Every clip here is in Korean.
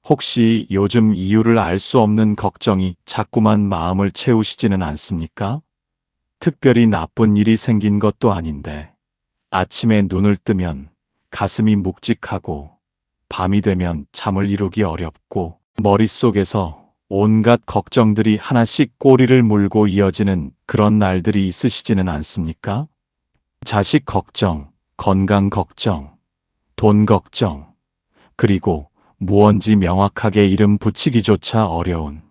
혹시 요즘 이유를 알 수 없는 걱정이 자꾸만 마음을 채우시지는 않습니까? 특별히 나쁜 일이 생긴 것도 아닌데 아침에 눈을 뜨면 가슴이 묵직하고 밤이 되면 잠을 이루기 어렵고 머릿속에서 온갖 걱정들이 하나씩 꼬리를 물고 이어지는 그런 날들이 있으시지는 않습니까? 자식 걱정, 건강 걱정, 돈 걱정, 그리고 무언지 명확하게 이름 붙이기조차 어려운,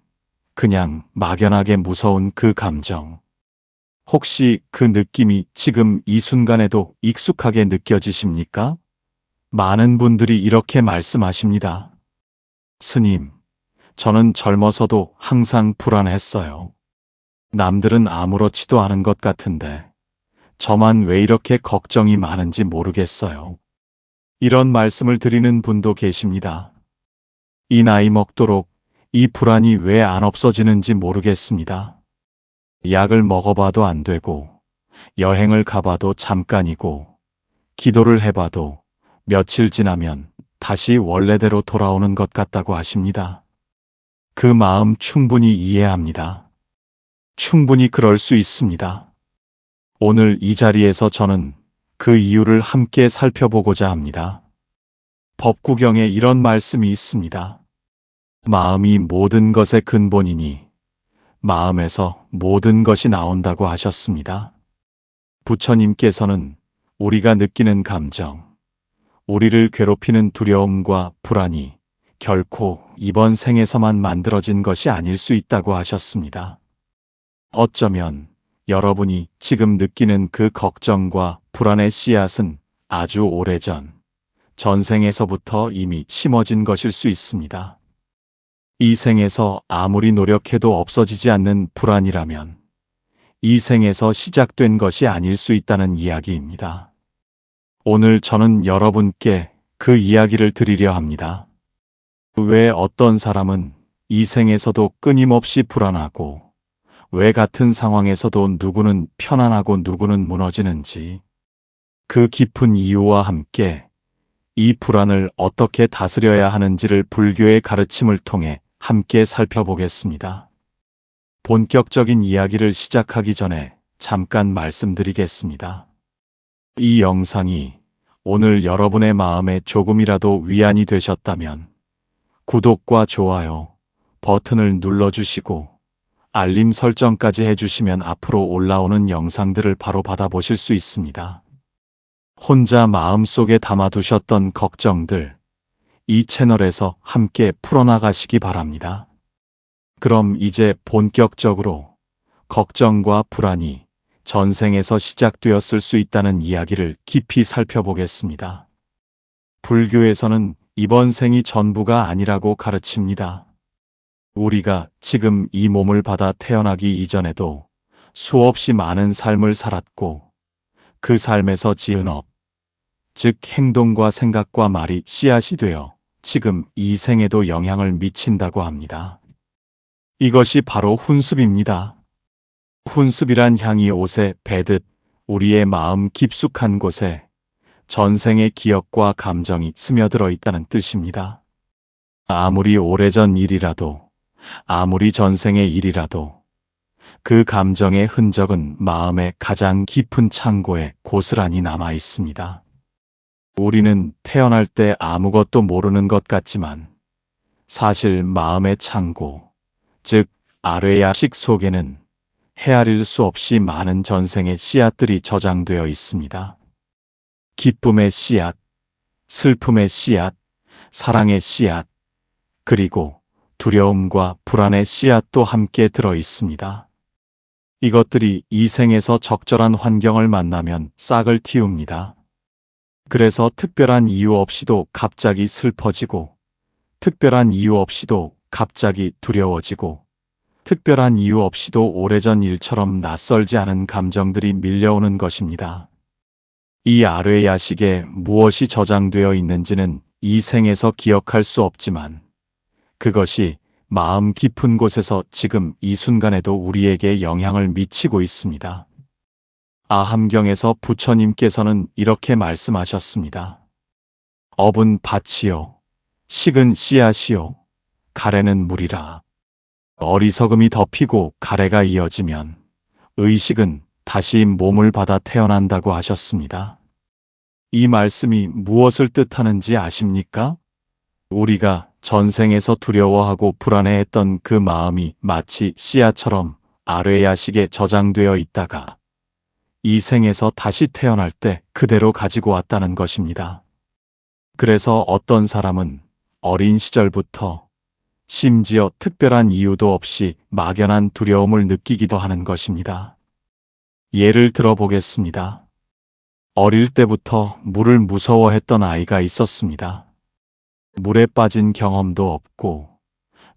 그냥 막연하게 무서운 그 감정. 혹시 그 느낌이 지금 이 순간에도 익숙하게 느껴지십니까? 많은 분들이 이렇게 말씀하십니다. 스님, 저는 젊어서도 항상 불안했어요. 남들은 아무렇지도 않은 것 같은데 저만 왜 이렇게 걱정이 많은지 모르겠어요. 이런 말씀을 드리는 분도 계십니다. 이 나이 먹도록 이 불안이 왜 안 없어지는지 모르겠습니다. 약을 먹어봐도 안 되고, 여행을 가봐도 잠깐이고, 기도를 해봐도 며칠 지나면 다시 원래대로 돌아오는 것 같다고 하십니다. 그 마음 충분히 이해합니다. 충분히 그럴 수 있습니다. 오늘 이 자리에서 저는 그 이유를 함께 살펴보고자 합니다. 법구경에 이런 말씀이 있습니다. 마음이 모든 것의 근본이니 마음에서 모든 것이 나온다고 하셨습니다. 부처님께서는 우리가 느끼는 감정, 우리를 괴롭히는 두려움과 불안이 결코 이번 생에서만 만들어진 것이 아닐 수 있다고 하셨습니다. 어쩌면 여러분이 지금 느끼는 그 걱정과 불안의 씨앗은 아주 오래전, 전생에서부터 이미 심어진 것일 수 있습니다. 이 생에서 아무리 노력해도 없어지지 않는 불안이라면 이 생에서 시작된 것이 아닐 수 있다는 이야기입니다. 오늘 저는 여러분께 그 이야기를 드리려 합니다. 왜 어떤 사람은 이 생에서도 끊임없이 불안하고 왜 같은 상황에서도 누구는 편안하고 누구는 무너지는지, 그 깊은 이유와 함께 이 불안을 어떻게 다스려야 하는지를 불교의 가르침을 통해 함께 살펴보겠습니다. 본격적인 이야기를 시작하기 전에 잠깐 말씀드리겠습니다. 이 영상이 오늘 여러분의 마음에 조금이라도 위안이 되셨다면 구독과 좋아요 버튼을 눌러주시고 알림 설정까지 해주시면 앞으로 올라오는 영상들을 바로 받아보실 수 있습니다. 혼자 마음속에 담아두셨던 걱정들, 이 채널에서 함께 풀어나가시기 바랍니다. 그럼 이제 본격적으로 걱정과 불안이 전생에서 시작되었을 수 있다는 이야기를 깊이 살펴보겠습니다. 불교에서는 이번 생이 전부가 아니라고 가르칩니다. 우리가 지금 이 몸을 받아 태어나기 이전에도 수없이 많은 삶을 살았고 그 삶에서 지은 업, 즉 행동과 생각과 말이 씨앗이 되어 지금 이 생에도 영향을 미친다고 합니다. 이것이 바로 훈습입니다. 훈습이란 향이 옷에 배듯 우리의 마음 깊숙한 곳에 전생의 기억과 감정이 스며들어 있다는 뜻입니다. 아무리 오래전 일이라도, 아무리 전생의 일이라도 그 감정의 흔적은 마음의 가장 깊은 창고에 고스란히 남아 있습니다. 우리는 태어날 때 아무것도 모르는 것 같지만 사실 마음의 창고, 즉 아뢰야식 속에는 헤아릴 수 없이 많은 전생의 씨앗들이 저장되어 있습니다. 기쁨의 씨앗, 슬픔의 씨앗, 사랑의 씨앗, 그리고 두려움과 불안의 씨앗도 함께 들어 있습니다. 이것들이 이 생에서 적절한 환경을 만나면 싹을 틔웁니다. 그래서 특별한 이유 없이도 갑자기 슬퍼지고, 특별한 이유 없이도 갑자기 두려워지고, 특별한 이유 없이도 오래전 일처럼 낯설지 않은 감정들이 밀려오는 것입니다. 이 아뢰야식에 무엇이 저장되어 있는지는 이 생에서 기억할 수 없지만 그것이 마음 깊은 곳에서 지금 이 순간에도 우리에게 영향을 미치고 있습니다. 아함경에서 부처님께서는 이렇게 말씀하셨습니다. 업은 밭이요, 식은 씨앗이요, 가래는 물이라. 어리석음이 덮이고 가래가 이어지면 의식은 다시 몸을 받아 태어난다고 하셨습니다. 이 말씀이 무엇을 뜻하는지 아십니까? 우리가 전생에서 두려워하고 불안해했던 그 마음이 마치 씨앗처럼 아뢰야식에 저장되어 있다가 이 생에서 다시 태어날 때 그대로 가지고 왔다는 것입니다. 그래서 어떤 사람은 어린 시절부터 심지어 특별한 이유도 없이 막연한 두려움을 느끼기도 하는 것입니다. 예를 들어 보겠습니다. 어릴 때부터 물을 무서워했던 아이가 있었습니다. 물에 빠진 경험도 없고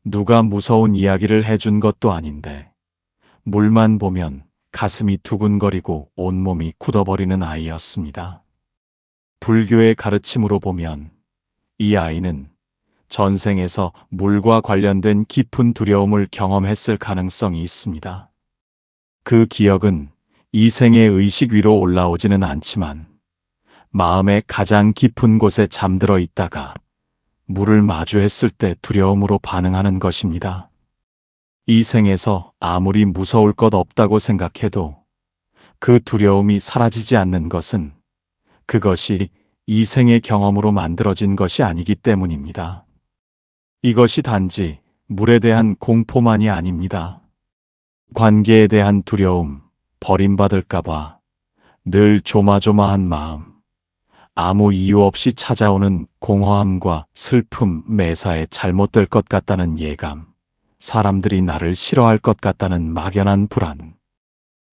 누가 무서운 이야기를 해준 것도 아닌데 물만 보면 가슴이 두근거리고 온몸이 굳어버리는 아이였습니다. 불교의 가르침으로 보면 이 아이는 전생에서 물과 관련된 깊은 두려움을 경험했을 가능성이 있습니다. 그 기억은 이 생의 의식 위로 올라오지는 않지만 마음의 가장 깊은 곳에 잠들어 있다가 물을 마주했을 때 두려움으로 반응하는 것입니다. 이 생에서 아무리 무서울 것 없다고 생각해도 그 두려움이 사라지지 않는 것은 그것이 이 생의 경험으로 만들어진 것이 아니기 때문입니다. 이것이 단지 물에 대한 공포만이 아닙니다. 관계에 대한 두려움, 버림받을까봐 늘 조마조마한 마음, 아무 이유 없이 찾아오는 공허함과 슬픔, 매사에 잘못될 것 같다는 예감, 사람들이 나를 싫어할 것 같다는 막연한 불안.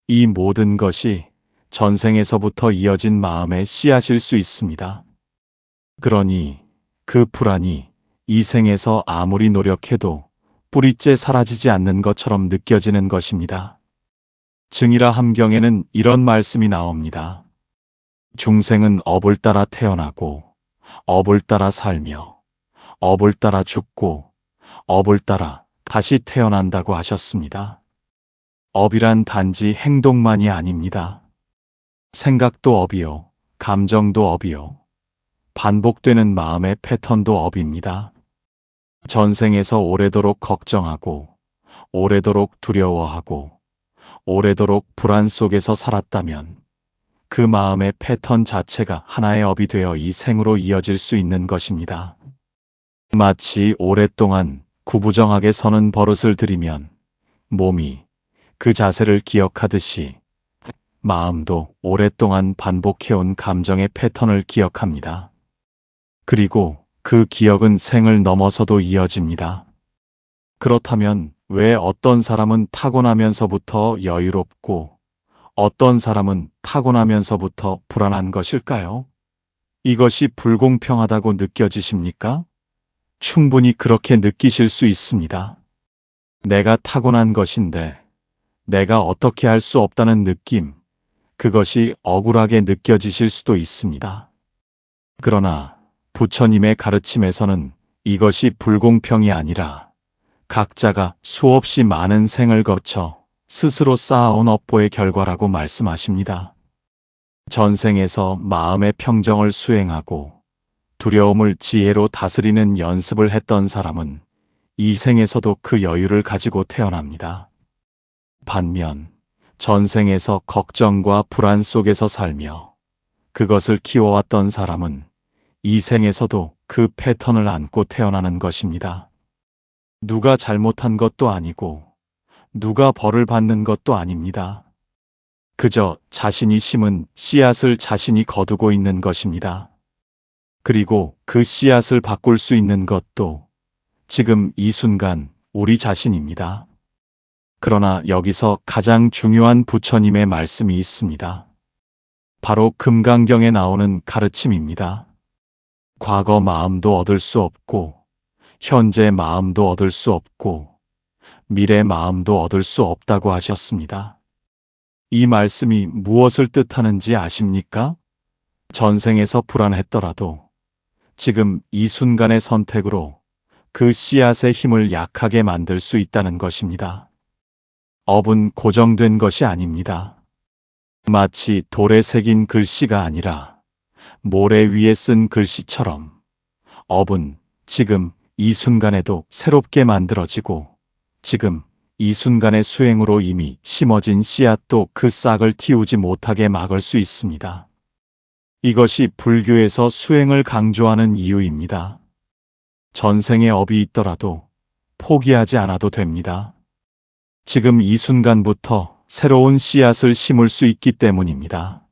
이 모든 것이 전생에서부터 이어진 마음의 씨앗일 수 있습니다. 그러니 그 불안이 이 생에서 아무리 노력해도 뿌리째 사라지지 않는 것처럼 느껴지는 것입니다. 증이라 함경에는 이런 말씀이 나옵니다. 중생은 업을 따라 태어나고 업을 따라 살며 업을 따라 죽고 업을 따라 다시 태어난다고 하셨습니다. 업이란 단지 행동만이 아닙니다. 생각도 업이요, 감정도 업이요, 반복되는 마음의 패턴도 업입니다. 전생에서 오래도록 걱정하고 오래도록 두려워하고 오래도록 불안 속에서 살았다면 그 마음의 패턴 자체가 하나의 업이 되어 이 생으로 이어질 수 있는 것입니다. 마치 오랫동안 구부정하게 서는 버릇을 들이면 몸이 그 자세를 기억하듯이 마음도 오랫동안 반복해온 감정의 패턴을 기억합니다. 그리고 그 기억은 생을 넘어서도 이어집니다. 그렇다면 왜 어떤 사람은 타고나면서부터 여유롭고 어떤 사람은 타고나면서부터 불안한 것일까요? 이것이 불공평하다고 느껴지십니까? 충분히 그렇게 느끼실 수 있습니다. 내가 타고난 것인데 내가 어떻게 할 수 없다는 느낌, 그것이 억울하게 느껴지실 수도 있습니다. 그러나 부처님의 가르침에서는 이것이 불공평이 아니라 각자가 수없이 많은 생을 거쳐 스스로 쌓아온 업보의 결과라고 말씀하십니다. 전생에서 마음의 평정을 수행하고 두려움을 지혜로 다스리는 연습을 했던 사람은 이 생에서도 그 여유를 가지고 태어납니다. 반면 전생에서 걱정과 불안 속에서 살며 그것을 키워왔던 사람은 이 생에서도 그 패턴을 안고 태어나는 것입니다. 누가 잘못한 것도 아니고 누가 벌을 받는 것도 아닙니다. 그저 자신이 심은 씨앗을 자신이 거두고 있는 것입니다. 그리고 그 씨앗을 바꿀 수 있는 것도 지금 이 순간 우리 자신입니다. 그러나 여기서 가장 중요한 부처님의 말씀이 있습니다. 바로 금강경에 나오는 가르침입니다. 과거 마음도 얻을 수 없고 현재 마음도 얻을 수 없고 미래 마음도 얻을 수 없다고 하셨습니다. 이 말씀이 무엇을 뜻하는지 아십니까? 전생에서 불안했더라도 지금 이 순간의 선택으로 그 씨앗의 힘을 약하게 만들 수 있다는 것입니다. 업은 고정된 것이 아닙니다. 마치 돌에 새긴 글씨가 아니라 모래 위에 쓴 글씨처럼 업은 지금 이 순간에도 새롭게 만들어지고 지금 이 순간의 수행으로 이미 심어진 씨앗도 그 싹을 틔우지 못하게 막을 수 있습니다. 이것이 불교에서 수행을 강조하는 이유입니다. 전생에 업이 있더라도 포기하지 않아도 됩니다. 지금 이 순간부터 새로운 씨앗을 심을 수 있기 때문입니다.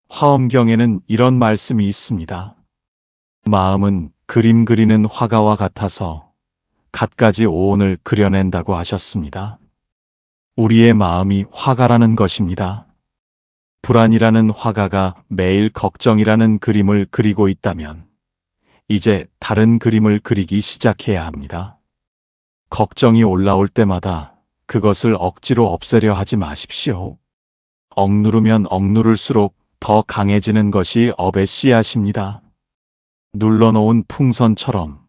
화엄경에는 이런 말씀이 있습니다. 마음은 그림 그리는 화가와 같아서 갖가지 오온을 그려낸다고 하셨습니다. 우리의 마음이 화가라는 것입니다. 불안이라는 화가가 매일 걱정이라는 그림을 그리고 있다면 이제 다른 그림을 그리기 시작해야 합니다. 걱정이 올라올 때마다 그것을 억지로 없애려 하지 마십시오. 억누르면 억누를수록 더 강해지는 것이 업의 씨앗입니다. 눌러놓은 풍선처럼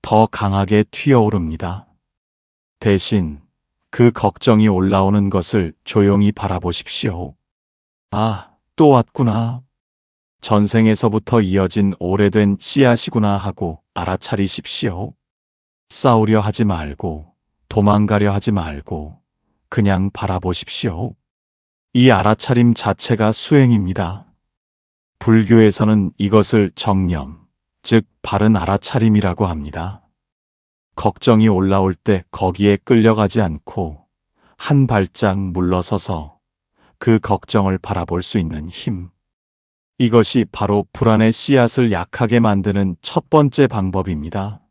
더 강하게 튀어오릅니다. 대신 그 걱정이 올라오는 것을 조용히 바라보십시오. 아, 또 왔구나. 전생에서부터 이어진 오래된 씨앗이구나 하고 알아차리십시오. 싸우려 하지 말고 도망가려 하지 말고 그냥 바라보십시오. 이 알아차림 자체가 수행입니다. 불교에서는 이것을 정념, 즉 바른 알아차림이라고 합니다. 걱정이 올라올 때 거기에 끌려가지 않고 한 발짝 물러서서 그 걱정을 바라볼 수 있는 힘. 이것이 바로 불안의 씨앗을 약하게 만드는 첫 번째 방법입니다.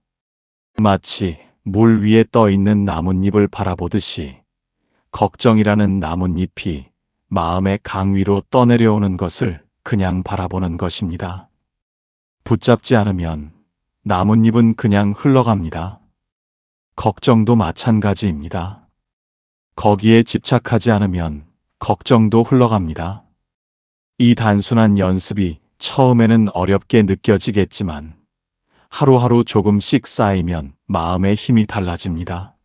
마치 물 위에 떠 있는 나뭇잎을 바라보듯이 걱정이라는 나뭇잎이 마음의 강 위로 떠내려오는 것을 그냥 바라보는 것입니다. 붙잡지 않으면 나뭇잎은 그냥 흘러갑니다. 걱정도 마찬가지입니다. 거기에 집착하지 않으면 걱정도 흘러갑니다. 이 단순한 연습이 처음에는 어렵게 느껴지겠지만 하루하루 조금씩 쌓이면 마음의 힘이 달라집니다.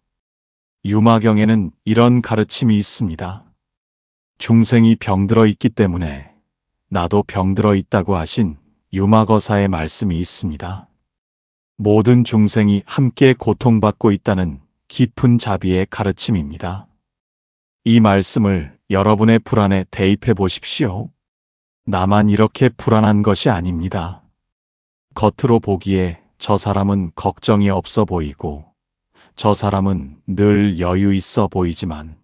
유마경에는 이런 가르침이 있습니다. 중생이 병들어 있기 때문에 나도 병들어 있다고 하신 유마거사의 말씀이 있습니다. 모든 중생이 함께 고통받고 있다는 깊은 자비의 가르침입니다. 이 말씀을 여러분의 불안에 대입해 보십시오. 나만 이렇게 불안한 것이 아닙니다. 겉으로 보기에 저 사람은 걱정이 없어 보이고 저 사람은 늘 여유 있어 보이지만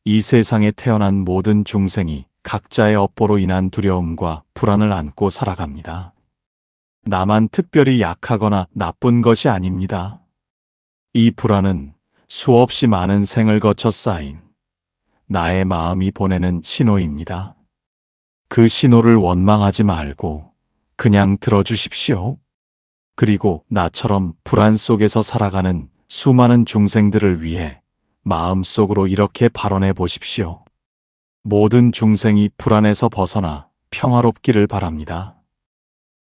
이 세상에 태어난 모든 중생이 각자의 업보로 인한 두려움과 불안을 안고 살아갑니다. 나만 특별히 약하거나 나쁜 것이 아닙니다. 이 불안은 수없이 많은 생을 거쳐 쌓인 나의 마음이 보내는 신호입니다. 그 신호를 원망하지 말고 그냥 들어주십시오. 그리고 나처럼 불안 속에서 살아가는 수많은 중생들을 위해 마음속으로 이렇게 발언해 보십시오. 모든 중생이 불안에서 벗어나 평화롭기를 바랍니다.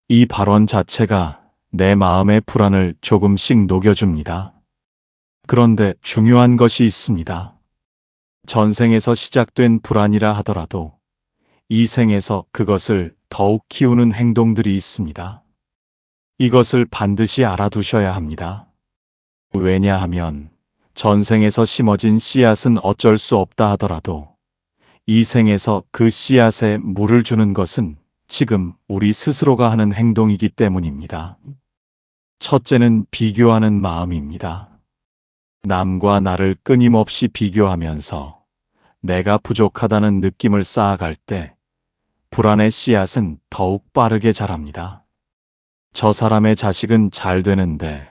이 발언 자체가 내 마음의 불안을 조금씩 녹여줍니다. 그런데 중요한 것이 있습니다. 전생에서 시작된 불안이라 하더라도 이 생에서 그것을 더욱 키우는 행동들이 있습니다. 이것을 반드시 알아두셔야 합니다. 왜냐하면 전생에서 심어진 씨앗은 어쩔 수 없다 하더라도 이 생에서 그 씨앗에 물을 주는 것은 지금 우리 스스로가 하는 행동이기 때문입니다. 첫째는 비교하는 마음입니다. 남과 나를 끊임없이 비교하면서 내가 부족하다는 느낌을 쌓아갈 때 불안의 씨앗은 더욱 빠르게 자랍니다. 저 사람의 자식은 잘 되는데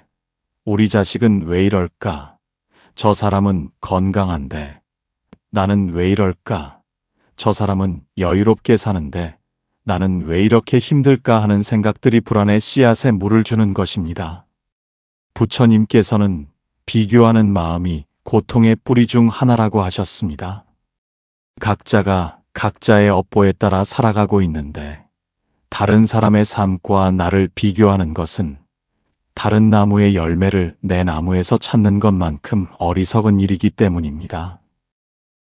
우리 자식은 왜 이럴까? 저 사람은 건강한데 나는 왜 이럴까? 저 사람은 여유롭게 사는데 나는 왜 이렇게 힘들까 하는 생각들이 불안의 씨앗에 물을 주는 것입니다. 부처님께서는 비교하는 마음이 고통의 뿌리 중 하나라고 하셨습니다. 각자가 각자의 업보에 따라 살아가고 있는데 다른 사람의 삶과 나를 비교하는 것은 다른 나무의 열매를 내 나무에서 찾는 것만큼 어리석은 일이기 때문입니다.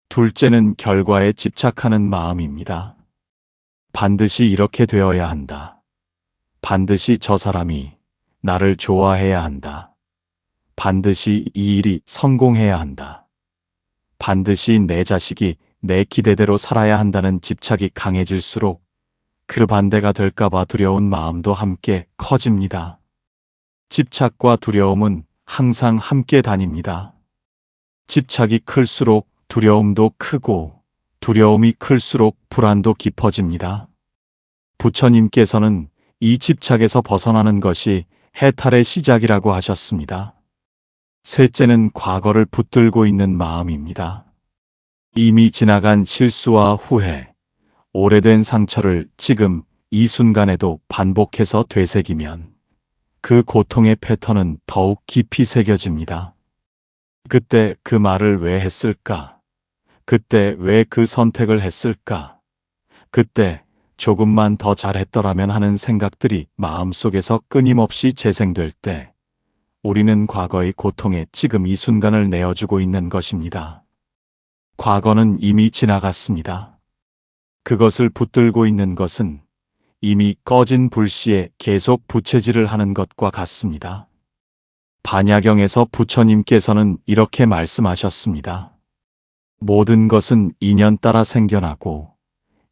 둘째는 결과에 집착하는 마음입니다. 반드시 이렇게 되어야 한다. 반드시 저 사람이 나를 좋아해야 한다. 반드시 이 일이 성공해야 한다. 반드시 내 자식이 내 기대대로 살아야 한다는 집착이 강해질수록 그 반대가 될까봐 두려운 마음도 함께 커집니다. 집착과 두려움은 항상 함께 다닙니다. 집착이 클수록 두려움도 크고 두려움이 클수록 불안도 깊어집니다. 부처님께서는 이 집착에서 벗어나는 것이 해탈의 시작이라고 하셨습니다. 셋째는 과거를 붙들고 있는 마음입니다. 이미 지나간 실수와 후회, 오래된 상처를 지금 이 순간에도 반복해서 되새기면 그 고통의 패턴은 더욱 깊이 새겨집니다. 그때 그 말을 왜 했을까? 그때 왜 그 선택을 했을까? 그때 조금만 더 잘했더라면 하는 생각들이 마음속에서 끊임없이 재생될 때 우리는 과거의 고통에 지금 이 순간을 내어주고 있는 것입니다. 과거는 이미 지나갔습니다. 그것을 붙들고 있는 것은 이미 꺼진 불씨에 계속 부채질을 하는 것과 같습니다. 반야경에서 부처님께서는 이렇게 말씀하셨습니다. 모든 것은 인연 따라 생겨나고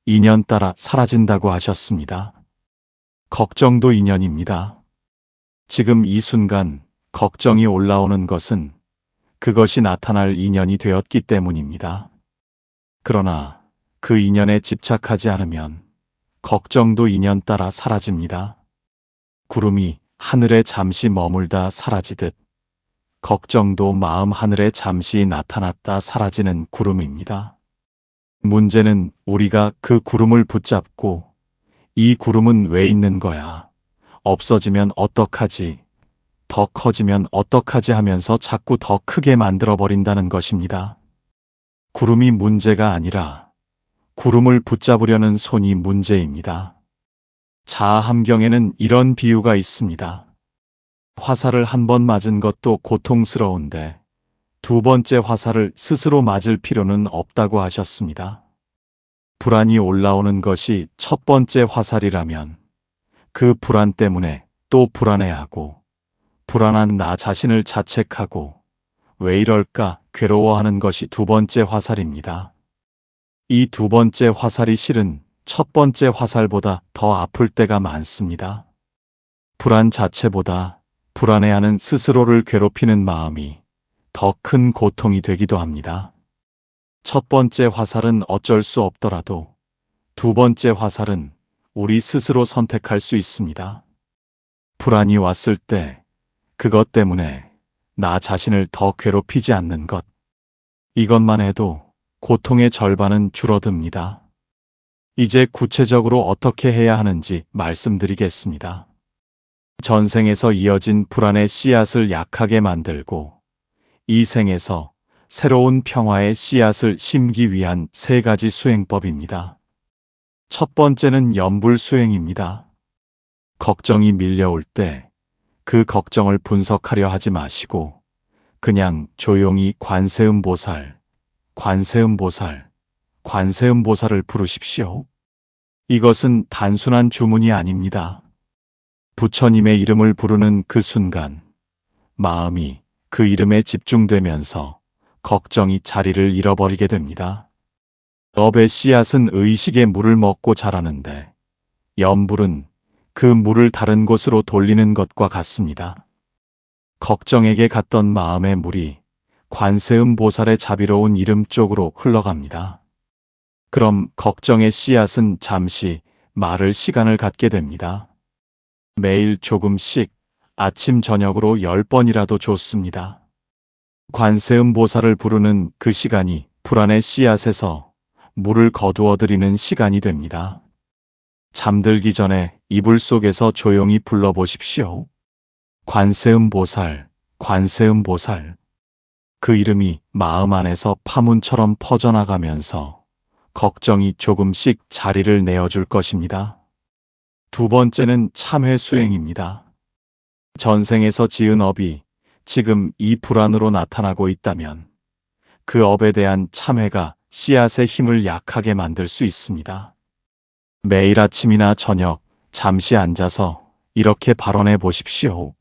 인연 따라 사라진다고 하셨습니다. 걱정도 인연입니다. 지금 이 순간 걱정이 올라오는 것은 그것이 나타날 인연이 되었기 때문입니다. 그러나 그 인연에 집착하지 않으면 걱정도 인연 따라 사라집니다. 구름이 하늘에 잠시 머물다 사라지듯 걱정도 마음 하늘에 잠시 나타났다 사라지는 구름입니다. 문제는 우리가 그 구름을 붙잡고 이 구름은 왜 있는 거야? 없어지면 어떡하지? 더 커지면 어떡하지 하면서 자꾸 더 크게 만들어버린다는 것입니다. 구름이 문제가 아니라 구름을 붙잡으려는 손이 문제입니다. 자아함경에는 이런 비유가 있습니다. 화살을 한 번 맞은 것도 고통스러운데 두 번째 화살을 스스로 맞을 필요는 없다고 하셨습니다. 불안이 올라오는 것이 첫 번째 화살이라면 그 불안 때문에 또 불안해하고 불안한 나 자신을 자책하고 왜 이럴까 괴로워하는 것이 두 번째 화살입니다. 이 두 번째 화살이 실은 첫 번째 화살보다 더 아플 때가 많습니다. 불안 자체보다 불안해하는 스스로를 괴롭히는 마음이 더 큰 고통이 되기도 합니다. 첫 번째 화살은 어쩔 수 없더라도 두 번째 화살은 우리 스스로 선택할 수 있습니다. 불안이 왔을 때 그것 때문에 나 자신을 더 괴롭히지 않는 것. 이것만 해도 고통의 절반은 줄어듭니다. 이제 구체적으로 어떻게 해야 하는지 말씀드리겠습니다. 전생에서 이어진 불안의 씨앗을 약하게 만들고 이 생에서 새로운 평화의 씨앗을 심기 위한 세 가지 수행법입니다. 첫 번째는 염불수행입니다. 걱정이 밀려올 때 그 걱정을 분석하려 하지 마시고 그냥 조용히 관세음보살, 관세음보살, 관세음보살을 부르십시오. 이것은 단순한 주문이 아닙니다. 부처님의 이름을 부르는 그 순간 마음이 그 이름에 집중되면서 걱정이 자리를 잃어버리게 됩니다. 업의 씨앗은 의식의 물을 먹고 자라는데 염불은 그 물을 다른 곳으로 돌리는 것과 같습니다. 걱정에게 갔던 마음의 물이 관세음보살의 자비로운 이름 쪽으로 흘러갑니다. 그럼 걱정의 씨앗은 잠시 마를 시간을 갖게 됩니다. 매일 조금씩 아침 저녁으로 10번이라도 좋습니다. 관세음보살을 부르는 그 시간이 불안의 씨앗에서 물을 거두어 드리는 시간이 됩니다. 잠들기 전에 이불 속에서 조용히 불러보십시오. 관세음보살, 관세음보살. 그 이름이 마음 안에서 파문처럼 퍼져나가면서 걱정이 조금씩 자리를 내어줄 것입니다. 두 번째는 참회 수행입니다. 전생에서 지은 업이 지금 이 불안으로 나타나고 있다면 그 업에 대한 참회가 씨앗의 힘을 약하게 만들 수 있습니다. 매일 아침이나 저녁 잠시 앉아서 이렇게 발언해 보십시오.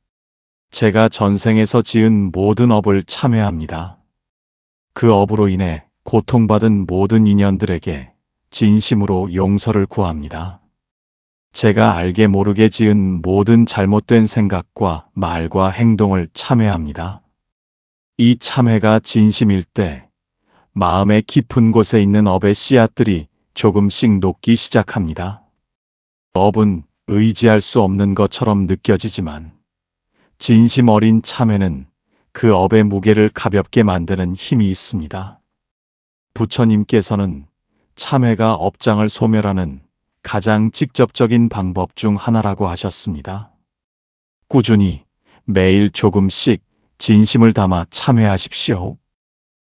제가 전생에서 지은 모든 업을 참회합니다. 그 업으로 인해 고통받은 모든 인연들에게 진심으로 용서를 구합니다. 제가 알게 모르게 지은 모든 잘못된 생각과 말과 행동을 참회합니다. 이 참회가 진심일 때 마음의 깊은 곳에 있는 업의 씨앗들이 조금씩 녹기 시작합니다. 업은 의지할 수 없는 것처럼 느껴지지만 진심 어린 참회는 그 업의 무게를 가볍게 만드는 힘이 있습니다. 부처님께서는 참회가 업장을 소멸하는 가장 직접적인 방법 중 하나라고 하셨습니다. 꾸준히 매일 조금씩 진심을 담아 참회하십시오.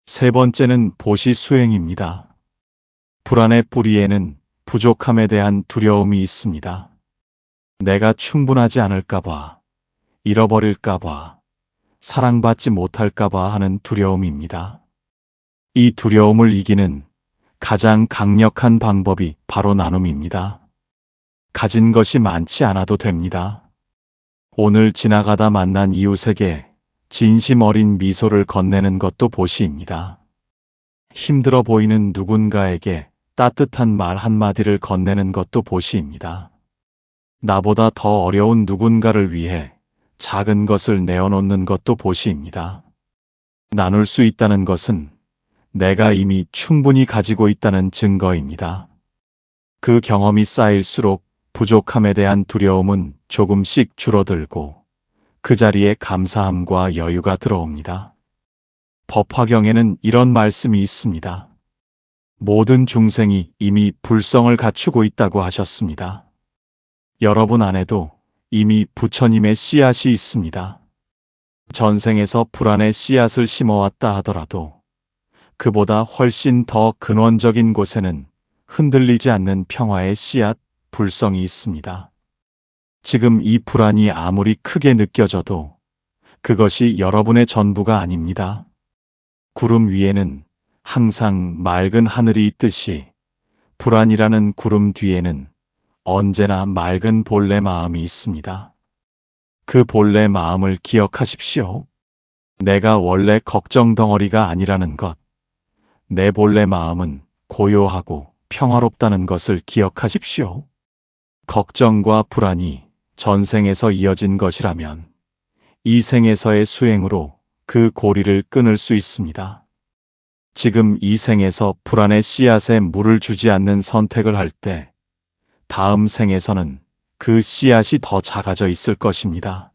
세 번째는 보시 수행입니다. 불안의 뿌리에는 부족함에 대한 두려움이 있습니다. 내가 충분하지 않을까봐, 잃어버릴까봐, 사랑받지 못할까봐 하는 두려움입니다. 이 두려움을 이기는 가장 강력한 방법이 바로 나눔입니다. 가진 것이 많지 않아도 됩니다. 오늘 지나가다 만난 이웃에게 진심 어린 미소를 건네는 것도 보시입니다. 힘들어 보이는 누군가에게 따뜻한 말 한마디를 건네는 것도 보시입니다. 나보다 더 어려운 누군가를 위해 작은 것을 내어놓는 것도 보시입니다. 나눌 수 있다는 것은 내가 이미 충분히 가지고 있다는 증거입니다. 그 경험이 쌓일수록 부족함에 대한 두려움은 조금씩 줄어들고 그 자리에 감사함과 여유가 들어옵니다. 법화경에는 이런 말씀이 있습니다. 모든 중생이 이미 불성을 갖추고 있다고 하셨습니다. 여러분 안에도 이미 부처님의 씨앗이 있습니다. 전생에서 불안의 씨앗을 심어왔다 하더라도 그보다 훨씬 더 근원적인 곳에는 흔들리지 않는 평화의 씨앗, 불성이 있습니다. 지금 이 불안이 아무리 크게 느껴져도 그것이 여러분의 전부가 아닙니다. 구름 위에는 항상 맑은 하늘이 있듯이 불안이라는 구름 뒤에는 언제나 맑은 본래 마음이 있습니다. 그 본래 마음을 기억하십시오. 내가 원래 걱정 덩어리가 아니라는 것, 내 본래 마음은 고요하고 평화롭다는 것을 기억하십시오. 걱정과 불안이 전생에서 이어진 것이라면 이 생에서의 수행으로 그 고리를 끊을 수 있습니다. 지금 이 생에서 불안의 씨앗에 물을 주지 않는 선택을 할 때 다음 생에서는 그 씨앗이 더 작아져 있을 것입니다.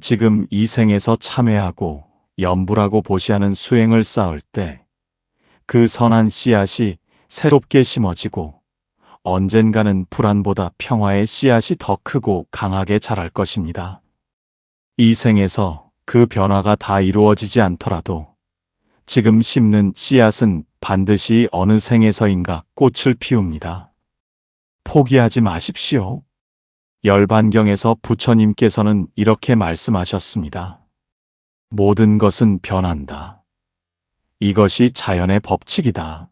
지금 이 생에서 참회하고 염불하고 보시하는 수행을 쌓을 때 그 선한 씨앗이 새롭게 심어지고 언젠가는 불안보다 평화의 씨앗이 더 크고 강하게 자랄 것입니다. 이 생에서 그 변화가 다 이루어지지 않더라도 지금 심는 씨앗은 반드시 어느 생에서인가 꽃을 피웁니다. 포기하지 마십시오. 열반경에서 부처님께서는 이렇게 말씀하셨습니다. 모든 것은 변한다. 이것이 자연의 법칙이다.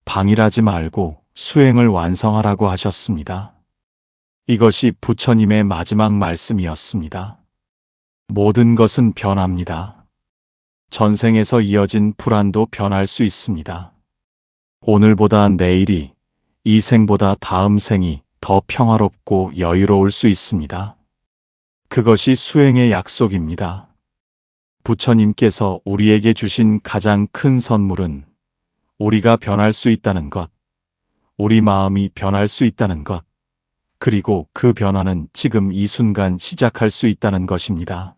방일하지 말고 수행을 완성하라고 하셨습니다. 이것이 부처님의 마지막 말씀이었습니다. 모든 것은 변합니다. 전생에서 이어진 불안도 변할 수 있습니다. 오늘보다 내일이, 이 생보다 다음 생이 더 평화롭고 여유로울 수 있습니다. 그것이 수행의 약속입니다. 부처님께서 우리에게 주신 가장 큰 선물은 우리가 변할 수 있다는 것, 우리 마음이 변할 수 있다는 것, 그리고 그 변화는 지금 이 순간 시작할 수 있다는 것입니다.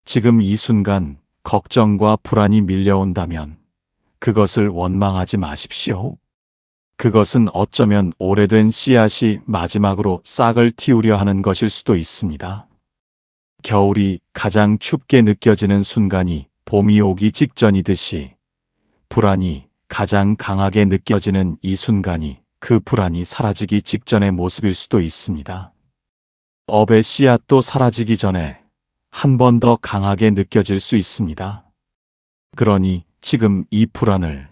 지금 이 순간 걱정과 불안이 밀려온다면 그것을 원망하지 마십시오. 그것은 어쩌면 오래된 씨앗이 마지막으로 싹을 틔우려 하는 것일 수도 있습니다. 겨울이 가장 춥게 느껴지는 순간이 봄이 오기 직전이듯이 불안이 가장 강하게 느껴지는 이 순간이 그 불안이 사라지기 직전의 모습일 수도 있습니다. 업의 씨앗도 사라지기 전에 한 번 더 강하게 느껴질 수 있습니다. 그러니 지금 이 불안을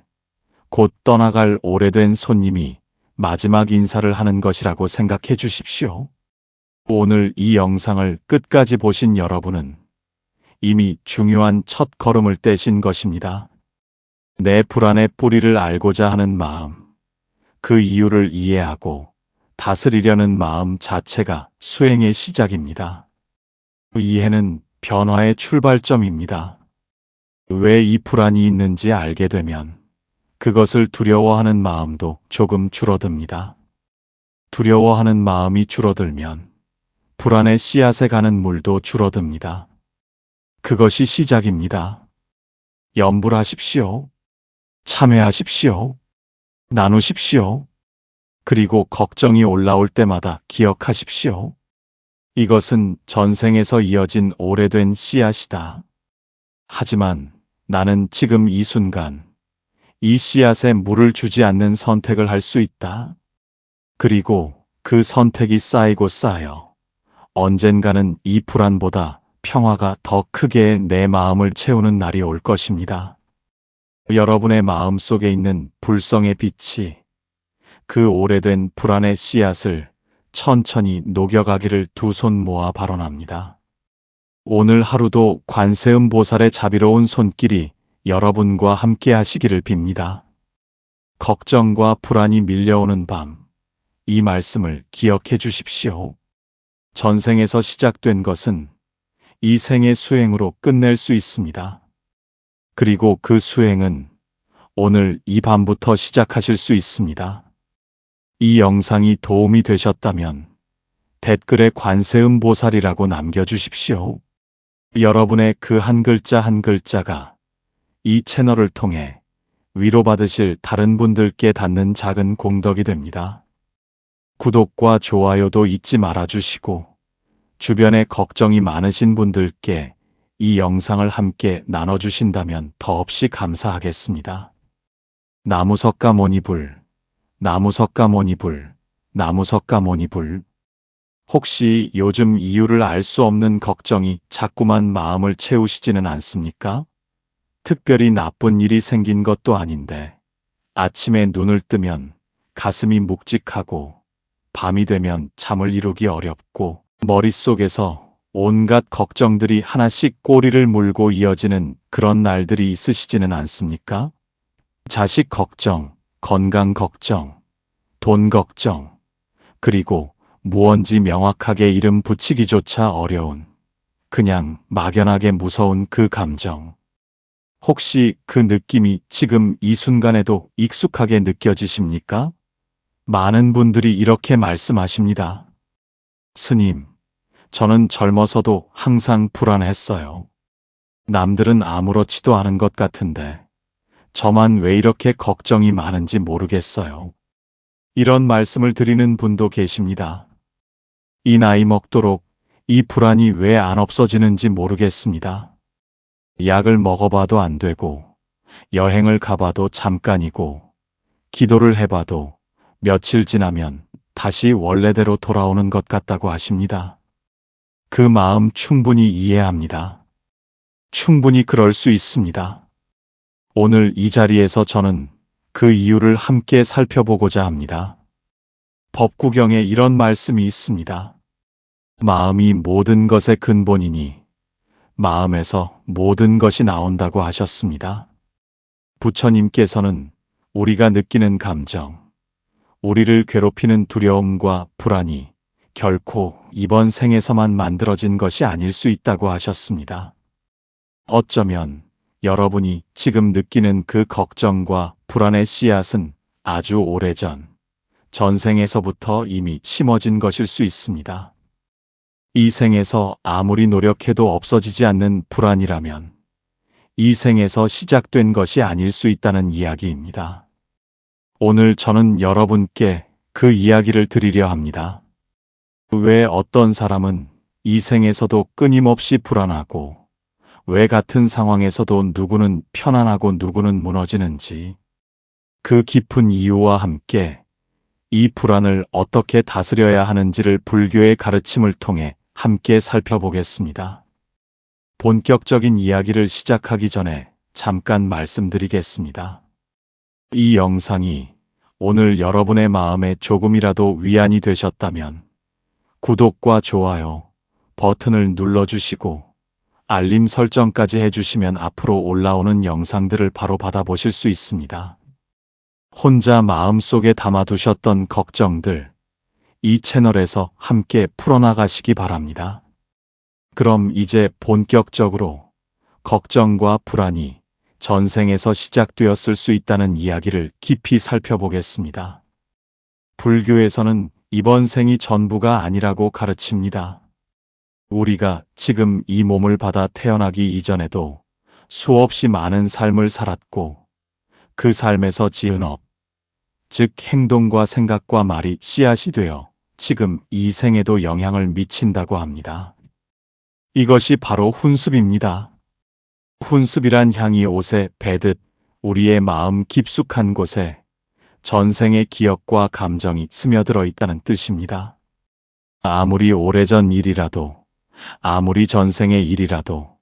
곧 떠나갈 오래된 손님이 마지막 인사를 하는 것이라고 생각해 주십시오. 오늘 이 영상을 끝까지 보신 여러분은 이미 중요한 첫 걸음을 떼신 것입니다. 내 불안의 뿌리를 알고자 하는 마음, 그 이유를 이해하고 다스리려는 마음 자체가 수행의 시작입니다. 이해는 변화의 출발점입니다. 왜 이 불안이 있는지 알게 되면 그것을 두려워하는 마음도 조금 줄어듭니다. 두려워하는 마음이 줄어들면 불안의 씨앗에 가는 물도 줄어듭니다. 그것이 시작입니다. 염불하십시오. 참회하십시오. 나누십시오. 그리고 걱정이 올라올 때마다 기억하십시오. 이것은 전생에서 이어진 오래된 씨앗이다. 하지만 나는 지금 이 순간 이 씨앗에 물을 주지 않는 선택을 할 수 있다. 그리고 그 선택이 쌓이고 쌓여 언젠가는 이 불안보다 평화가 더 크게 내 마음을 채우는 날이 올 것입니다. 여러분의 마음 속에 있는 불성의 빛이 그 오래된 불안의 씨앗을 천천히 녹여가기를 두 손 모아 발언합니다. 오늘 하루도 관세음 보살의 자비로운 손길이 여러분과 함께 하시기를 빕니다. 걱정과 불안이 밀려오는 밤, 이 말씀을 기억해 주십시오. 전생에서 시작된 것은 이 생의 수행으로 끝낼 수 있습니다. 그리고 그 수행은 오늘 이 밤부터 시작하실 수 있습니다. 이 영상이 도움이 되셨다면 댓글에 관세음 보살이라고 남겨주십시오. 여러분의 그 한 글자 한 글자가 이 채널을 통해 위로받으실 다른 분들께 닿는 작은 공덕이 됩니다. 구독과 좋아요도 잊지 말아주시고 주변에 걱정이 많으신 분들께 이 영상을 함께 나눠주신다면 더없이 감사하겠습니다. 나무석가모니불, 나무석가모니불, 나무석가모니불. 혹시 요즘 이유를 알 수 없는 걱정이 자꾸만 마음을 채우시지는 않습니까? 특별히 나쁜 일이 생긴 것도 아닌데 아침에 눈을 뜨면 가슴이 묵직하고 밤이 되면 잠을 이루기 어렵고 머릿속에서 온갖 걱정들이 하나씩 꼬리를 물고 이어지는 그런 날들이 있으시지는 않습니까? 자식 걱정, 건강 걱정, 돈 걱정, 그리고 무언지 명확하게 이름 붙이기조차 어려운, 그냥 막연하게 무서운 그 감정. 혹시 그 느낌이 지금 이 순간에도 익숙하게 느껴지십니까? 많은 분들이 이렇게 말씀하십니다. 스님, 저는 젊어서도 항상 불안했어요. 남들은 아무렇지도 않은 것 같은데 저만 왜 이렇게 걱정이 많은지 모르겠어요. 이런 말씀을 드리는 분도 계십니다. 이 나이 먹도록 이 불안이 왜 안 없어지는지 모르겠습니다. 약을 먹어봐도 안 되고 여행을 가봐도 잠깐이고 기도를 해봐도 며칠 지나면 다시 원래대로 돌아오는 것 같다고 하십니다. 그 마음 충분히 이해합니다. 충분히 그럴 수 있습니다. 오늘 이 자리에서 저는 그 이유를 함께 살펴보고자 합니다. 법구경에 이런 말씀이 있습니다. 마음이 모든 것의 근본이니 마음에서 모든 것이 나온다고 하셨습니다. 부처님께서는 우리가 느끼는 감정, 우리를 괴롭히는 두려움과 불안이 결코 이번 생에서만 만들어진 것이 아닐 수 있다고 하셨습니다. 어쩌면 여러분이 지금 느끼는 그 걱정과 불안의 씨앗은 아주 오래전, 전생에서부터 이미 심어진 것일 수 있습니다. 이 생에서 아무리 노력해도 없어지지 않는 불안이라면 이 생에서 시작된 것이 아닐 수 있다는 이야기입니다. 오늘 저는 여러분께 그 이야기를 드리려 합니다. 왜 어떤 사람은 이 생에서도 끊임없이 불안하고 왜 같은 상황에서도 누구는 편안하고 누구는 무너지는지, 그 깊은 이유와 함께 이 불안을 어떻게 다스려야 하는지를 불교의 가르침을 통해 함께 살펴보겠습니다. 본격적인 이야기를 시작하기 전에 잠깐 말씀드리겠습니다. 이 영상이 오늘 여러분의 마음에 조금이라도 위안이 되셨다면 구독과 좋아요 버튼을 눌러주시고 알림 설정까지 해주시면 앞으로 올라오는 영상들을 바로 받아보실 수 있습니다. 혼자 마음속에 담아두셨던 걱정들, 이 채널에서 함께 풀어나가시기 바랍니다. 그럼 이제 본격적으로 걱정과 불안이 전생에서 시작되었을 수 있다는 이야기를 깊이 살펴보겠습니다. 불교에서는 이번 생이 전부가 아니라고 가르칩니다. 우리가 지금 이 몸을 받아 태어나기 이전에도 수없이 많은 삶을 살았고 그 삶에서 지은 업, 즉 행동과 생각과 말이 씨앗이 되어 지금 이 생에도 영향을 미친다고 합니다. 이것이 바로 훈습입니다. 훈습이란 향이 옷에 배듯 우리의 마음 깊숙한 곳에 전생의 기억과 감정이 스며들어 있다는 뜻입니다. 아무리 오래전 일이라도, 아무리 전생의 일이라도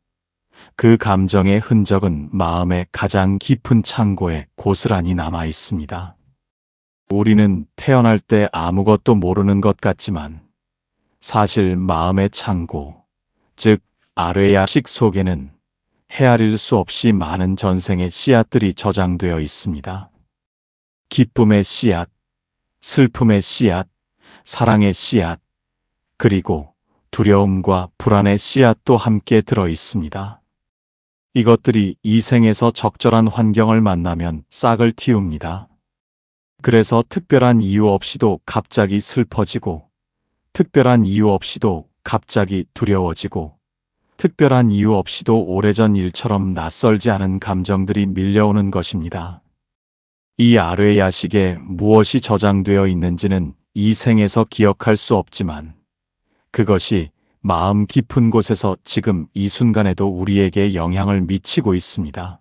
그 감정의 흔적은 마음의 가장 깊은 창고에 고스란히 남아 있습니다. 우리는 태어날 때 아무것도 모르는 것 같지만 사실 마음의 창고, 즉 아뢰야식 속에는 헤아릴 수 없이 많은 전생의 씨앗들이 저장되어 있습니다. 기쁨의 씨앗, 슬픔의 씨앗, 사랑의 씨앗, 그리고 두려움과 불안의 씨앗도 함께 들어 있습니다. 이것들이 이 생에서 적절한 환경을 만나면 싹을 틔웁니다. 그래서 특별한 이유 없이도 갑자기 슬퍼지고, 특별한 이유 없이도 갑자기 두려워지고, 특별한 이유 없이도 오래전 일처럼 낯설지 않은 감정들이 밀려오는 것입니다. 이 아뢰야식에 무엇이 저장되어 있는지는 이 생에서 기억할 수 없지만 그것이 마음 깊은 곳에서 지금 이 순간에도 우리에게 영향을 미치고 있습니다.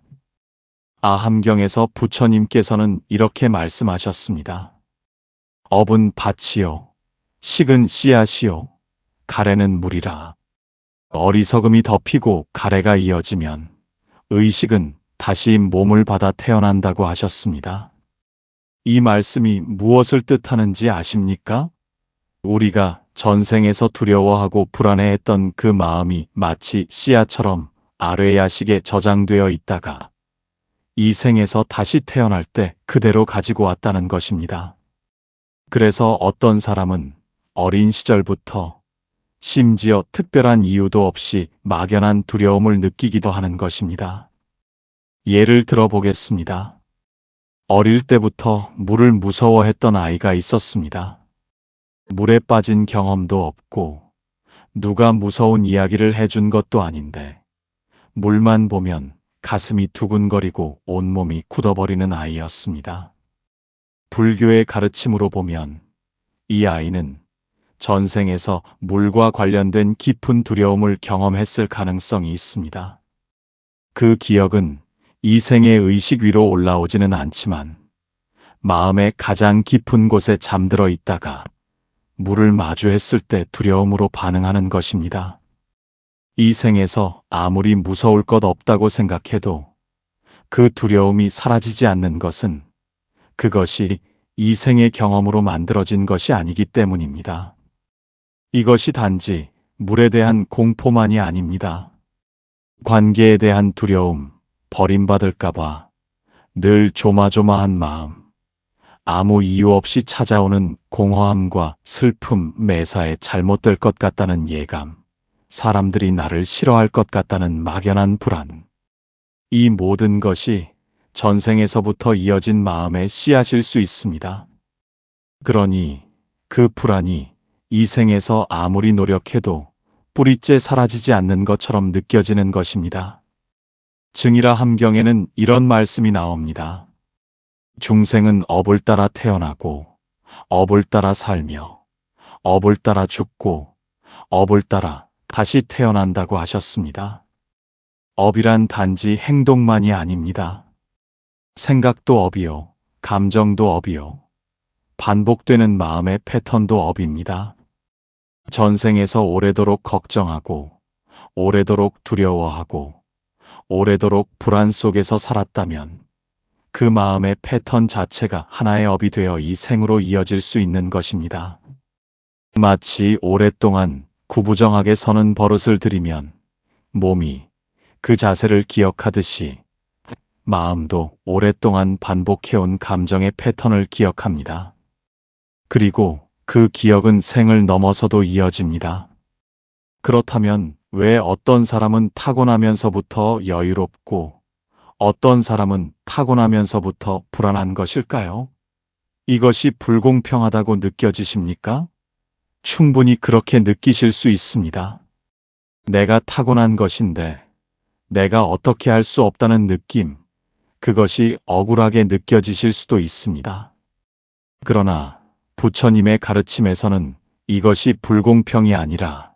아함경에서 부처님께서는 이렇게 말씀하셨습니다. 업은 밭이요, 식은 씨앗이요, 가래는 물이라. 어리석음이 덮이고 가래가 이어지면 의식은 다시 몸을 받아 태어난다고 하셨습니다. 이 말씀이 무엇을 뜻하는지 아십니까? 우리가 전생에서 두려워하고 불안해했던 그 마음이 마치 씨앗처럼 아뢰야식에 저장되어 있다가 이 생에서 다시 태어날 때 그대로 가지고 왔다는 것입니다. 그래서 어떤 사람은 어린 시절부터 심지어 특별한 이유도 없이 막연한 두려움을 느끼기도 하는 것입니다. 예를 들어보겠습니다. 어릴 때부터 물을 무서워했던 아이가 있었습니다. 물에 빠진 경험도 없고 누가 무서운 이야기를 해준 것도 아닌데 물만 보면 가슴이 두근거리고 온몸이 굳어버리는 아이였습니다. 불교의 가르침으로 보면 이 아이는 전생에서 물과 관련된 깊은 두려움을 경험했을 가능성이 있습니다. 그 기억은 이 생의 의식 위로 올라오지는 않지만 마음의 가장 깊은 곳에 잠들어 있다가 물을 마주했을 때 두려움으로 반응하는 것입니다. 이 생에서 아무리 무서울 것 없다고 생각해도 그 두려움이 사라지지 않는 것은 그것이 이 생의 경험으로 만들어진 것이 아니기 때문입니다. 이것이 단지 물에 대한 공포만이 아닙니다. 관계에 대한 두려움, 버림받을까봐 늘 조마조마한 마음, 아무 이유 없이 찾아오는 공허함과 슬픔, 매사에 잘못될 것 같다는 예감, 사람들이 나를 싫어할 것 같다는 막연한 불안. 이 모든 것이 전생에서부터 이어진 마음의 씨앗일 수 있습니다. 그러니 그 불안이 이 생에서 아무리 노력해도 뿌리째 사라지지 않는 것처럼 느껴지는 것입니다. 증이라 함경에는 이런 말씀이 나옵니다. 중생은 업을 따라 태어나고 업을 따라 살며 업을 따라 죽고 업을 따라 다시 태어난다고 하셨습니다. 업이란 단지 행동만이 아닙니다. 생각도 업이요, 감정도 업이요, 반복되는 마음의 패턴도 업입니다. 전생에서 오래도록 걱정하고 오래도록 두려워하고 오래도록 불안 속에서 살았다면 그 마음의 패턴 자체가 하나의 업이 되어 이 생으로 이어질 수 있는 것입니다. 마치 오랫동안 구부정하게 서는 버릇을 들이면 몸이 그 자세를 기억하듯이 마음도 오랫동안 반복해온 감정의 패턴을 기억합니다. 그리고 그 기억은 생을 넘어서도 이어집니다. 그렇다면 왜 어떤 사람은 타고나면서부터 여유롭고 어떤 사람은 타고나면서부터 불안한 것일까요? 이것이 불공평하다고 느껴지십니까? 충분히 그렇게 느끼실 수 있습니다. 내가 타고난 것인데 내가 어떻게 할 수 없다는 느낌, 그것이 억울하게 느껴지실 수도 있습니다. 그러나 부처님의 가르침에서는 이것이 불공평이 아니라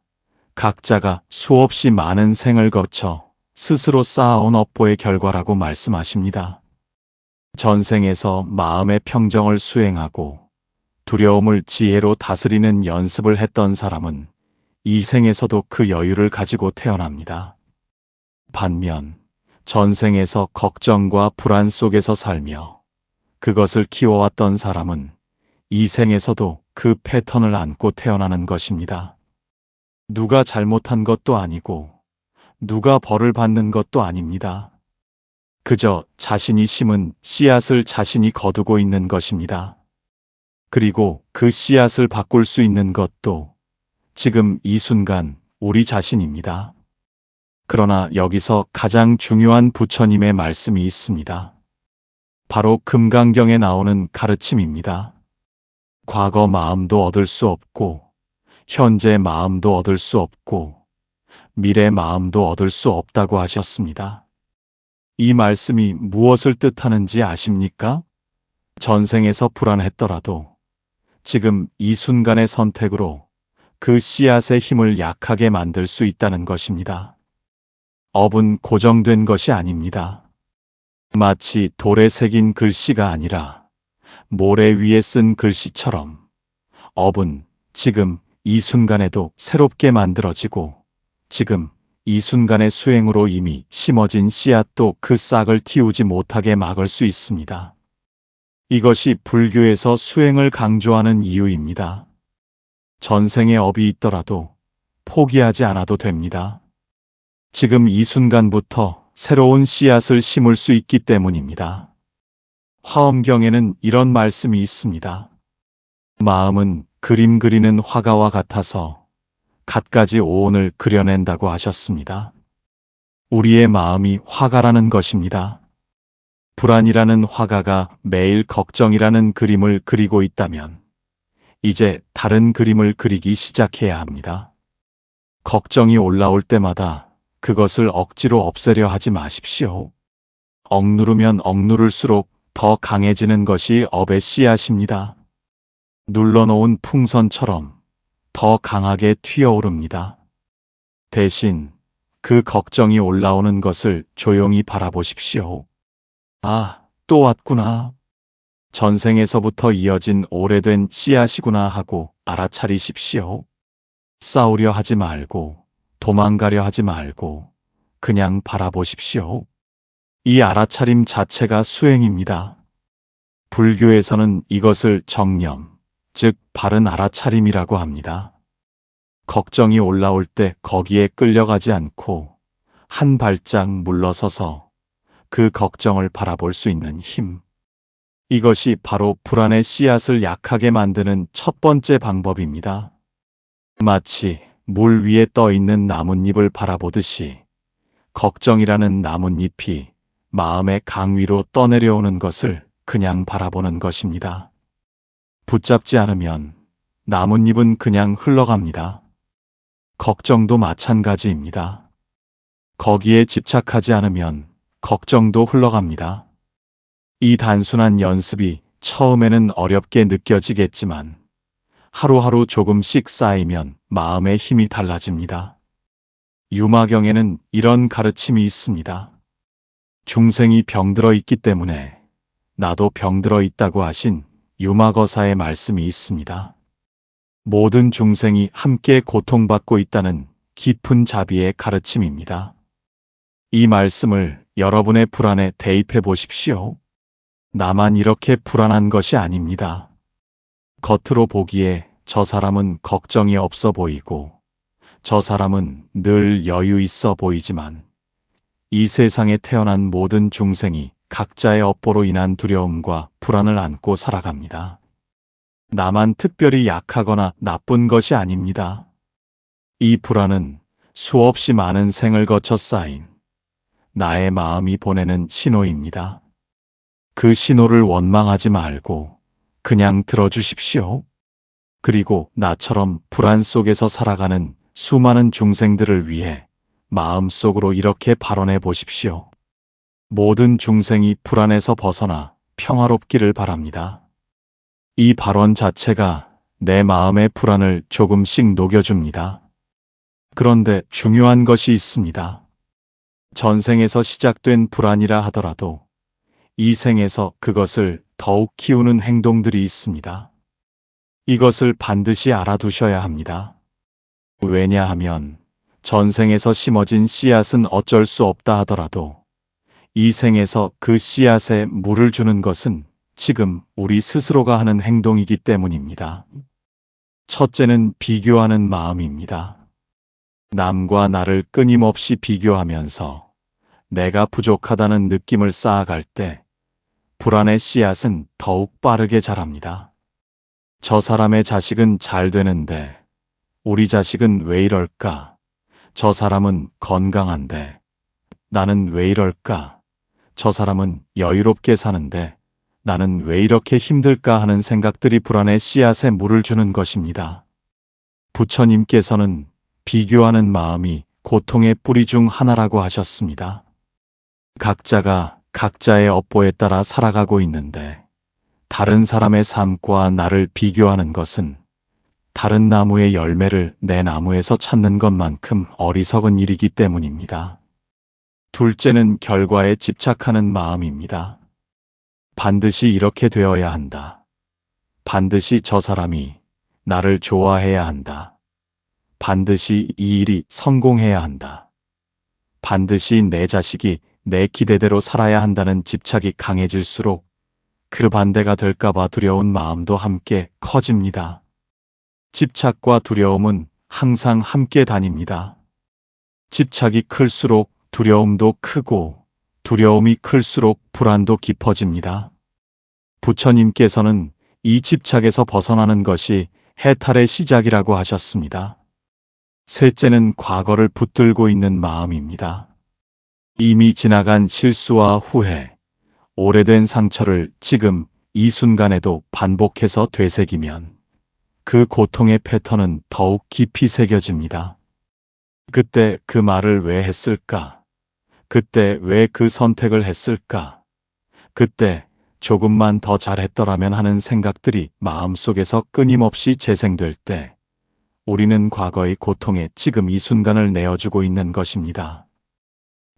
각자가 수없이 많은 생을 거쳐 스스로 쌓아온 업보의 결과라고 말씀하십니다. 전생에서 마음의 평정을 수행하고 두려움을 지혜로 다스리는 연습을 했던 사람은 이 생에서도 그 여유를 가지고 태어납니다. 반면 전생에서 걱정과 불안 속에서 살며 그것을 키워왔던 사람은 이 생에서도 그 패턴을 안고 태어나는 것입니다. 누가 잘못한 것도 아니고 누가 벌을 받는 것도 아닙니다. 그저 자신이 심은 씨앗을 자신이 거두고 있는 것입니다. 그리고 그 씨앗을 바꿀 수 있는 것도 지금 이 순간 우리 자신입니다. 그러나 여기서 가장 중요한 부처님의 말씀이 있습니다. 바로 금강경에 나오는 가르침입니다. 과거 마음도 얻을 수 없고 현재 마음도 얻을 수 없고 미래 마음도 얻을 수 없다고 하셨습니다. 이 말씀이 무엇을 뜻하는지 아십니까? 전생에서 불안했더라도 지금 이 순간의 선택으로 그 씨앗의 힘을 약하게 만들 수 있다는 것입니다. 업은 고정된 것이 아닙니다. 마치 돌에 새긴 글씨가 아니라 모래 위에 쓴 글씨처럼 업은 지금 이 순간에도 새롭게 만들어지고 지금 이 순간의 수행으로 이미 심어진 씨앗도 그 싹을 틔우지 못하게 막을 수 있습니다. 이것이 불교에서 수행을 강조하는 이유입니다. 전생의 업이 있더라도 포기하지 않아도 됩니다. 지금 이 순간부터 새로운 씨앗을 심을 수 있기 때문입니다. 화엄경에는 이런 말씀이 있습니다. 마음은 그림 그리는 화가와 같아서 갖가지 오온을 그려낸다고 하셨습니다. 우리의 마음이 화가라는 것입니다. 불안이라는 화가가 매일 걱정이라는 그림을 그리고 있다면 이제 다른 그림을 그리기 시작해야 합니다. 걱정이 올라올 때마다 그것을 억지로 없애려 하지 마십시오. 억누르면 억누를수록 더 강해지는 것이 업의 씨앗입니다. 눌러놓은 풍선처럼 더 강하게 튀어오릅니다. 대신 그 걱정이 올라오는 것을 조용히 바라보십시오. 아, 또 왔구나. 전생에서부터 이어진 오래된 씨앗이구나 하고 알아차리십시오. 싸우려 하지 말고 도망가려 하지 말고 그냥 바라보십시오. 이 알아차림 자체가 수행입니다. 불교에서는 이것을 정념, 즉 바른 알아차림이라고 합니다. 걱정이 올라올 때 거기에 끌려가지 않고 한 발짝 물러서서 그 걱정을 바라볼 수 있는 힘. 이것이 바로 불안의 씨앗을 약하게 만드는 첫 번째 방법입니다. 마치 물 위에 떠 있는 나뭇잎을 바라보듯이 걱정이라는 나뭇잎이 마음의 강 위로 떠내려오는 것을 그냥 바라보는 것입니다. 붙잡지 않으면 나뭇잎은 그냥 흘러갑니다. 걱정도 마찬가지입니다. 거기에 집착하지 않으면 걱정도 흘러갑니다. 이 단순한 연습이 처음에는 어렵게 느껴지겠지만 하루하루 조금씩 쌓이면 마음의 힘이 달라집니다. 유마경에는 이런 가르침이 있습니다. 중생이 병들어 있기 때문에 나도 병들어 있다고 하신 유마거사의 말씀이 있습니다. 모든 중생이 함께 고통받고 있다는 깊은 자비의 가르침입니다. 이 말씀을 여러분의 불안에 대입해 보십시오. 나만 이렇게 불안한 것이 아닙니다. 겉으로 보기에 저 사람은 걱정이 없어 보이고 저 사람은 늘 여유 있어 보이지만 이 세상에 태어난 모든 중생이 각자의 업보로 인한 두려움과 불안을 안고 살아갑니다. 나만 특별히 약하거나 나쁜 것이 아닙니다. 이 불안은 수없이 많은 생을 거쳐 쌓인 나의 마음이 보내는 신호입니다. 그 신호를 원망하지 말고 그냥 들어주십시오. 그리고 나처럼 불안 속에서 살아가는 수많은 중생들을 위해 마음속으로 이렇게 발언해 보십시오. 모든 중생이 불안에서 벗어나 평화롭기를 바랍니다. 이 발언 자체가 내 마음의 불안을 조금씩 녹여줍니다. 그런데 중요한 것이 있습니다. 전생에서 시작된 불안이라 하더라도 이 생에서 그것을 더욱 키우는 행동들이 있습니다. 이것을 반드시 알아두셔야 합니다. 왜냐하면 전생에서 심어진 씨앗은 어쩔 수 없다 하더라도 이 생에서 그 씨앗에 물을 주는 것은 지금 우리 스스로가 하는 행동이기 때문입니다. 첫째는 비교하는 마음입니다. 남과 나를 끊임없이 비교하면서 내가 부족하다는 느낌을 쌓아갈 때 불안의 씨앗은 더욱 빠르게 자랍니다. 저 사람의 자식은 잘 되는데 우리 자식은 왜 이럴까? 저 사람은 건강한데 나는 왜 이럴까? 저 사람은 여유롭게 사는데 나는 왜 이렇게 힘들까 하는 생각들이 불안의 씨앗에 물을 주는 것입니다. 부처님께서는 비교하는 마음이 고통의 뿌리 중 하나라고 하셨습니다. 각자가 각자의 업보에 따라 살아가고 있는데 다른 사람의 삶과 나를 비교하는 것은 다른 나무의 열매를 내 나무에서 찾는 것만큼 어리석은 일이기 때문입니다. 둘째는 결과에 집착하는 마음입니다. 반드시 이렇게 되어야 한다. 반드시 저 사람이 나를 좋아해야 한다. 반드시 이 일이 성공해야 한다. 반드시 내 자식이 내 기대대로 살아야 한다는 집착이 강해질수록 그 반대가 될까봐 두려운 마음도 함께 커집니다. 집착과 두려움은 항상 함께 다닙니다. 집착이 클수록 두려움도 크고 두려움이 클수록 불안도 깊어집니다. 부처님께서는 이 집착에서 벗어나는 것이 해탈의 시작이라고 하셨습니다. 셋째는 과거를 붙들고 있는 마음입니다. 이미 지나간 실수와 후회, 오래된 상처를 지금 이 순간에도 반복해서 되새기면 그 고통의 패턴은 더욱 깊이 새겨집니다. 그때 그 말을 왜 했을까? 그때 왜 그 선택을 했을까? 그때 조금만 더 잘했더라면 하는 생각들이 마음속에서 끊임없이 재생될 때 우리는 과거의 고통에 지금 이 순간을 내어주고 있는 것입니다.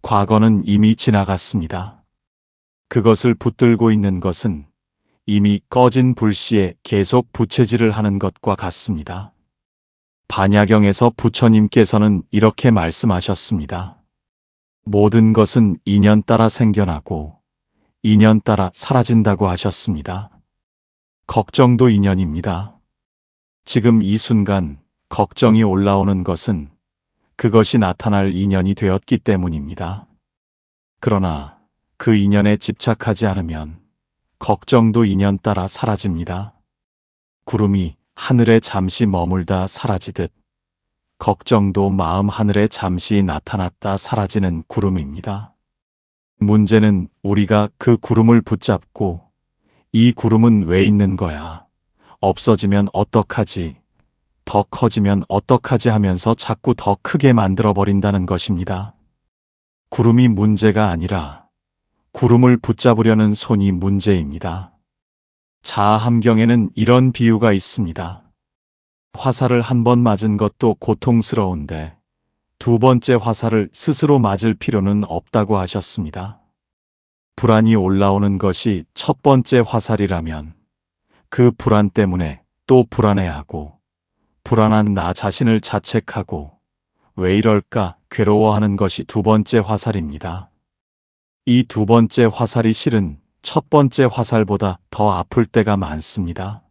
과거는 이미 지나갔습니다. 그것을 붙들고 있는 것은 이미 꺼진 불씨에 계속 부채질을 하는 것과 같습니다. 반야경에서 부처님께서는 이렇게 말씀하셨습니다. 모든 것은 인연 따라 생겨나고 인연 따라 사라진다고 하셨습니다. 걱정도 인연입니다. 지금 이 순간 걱정이 올라오는 것은 그것이 나타날 인연이 되었기 때문입니다. 그러나 그 인연에 집착하지 않으면 걱정도 인연 따라 사라집니다. 구름이 하늘에 잠시 머물다 사라지듯 걱정도 마음 하늘에 잠시 나타났다 사라지는 구름입니다. 문제는 우리가 그 구름을 붙잡고 이 구름은 왜 있는 거야? 없어지면 어떡하지? 더 커지면 어떡하지 하면서 자꾸 더 크게 만들어버린다는 것입니다. 구름이 문제가 아니라 구름을 붙잡으려는 손이 문제입니다. 자아함경에는 이런 비유가 있습니다. 화살을 한 번 맞은 것도 고통스러운데 두 번째 화살을 스스로 맞을 필요는 없다고 하셨습니다. 불안이 올라오는 것이 첫 번째 화살이라면 그 불안 때문에 또 불안해하고 불안한 나 자신을 자책하고 왜 이럴까 괴로워하는 것이 두 번째 화살입니다. 이 두 번째 화살이 실은 첫 번째 화살보다 더 아플 때가 많습니다.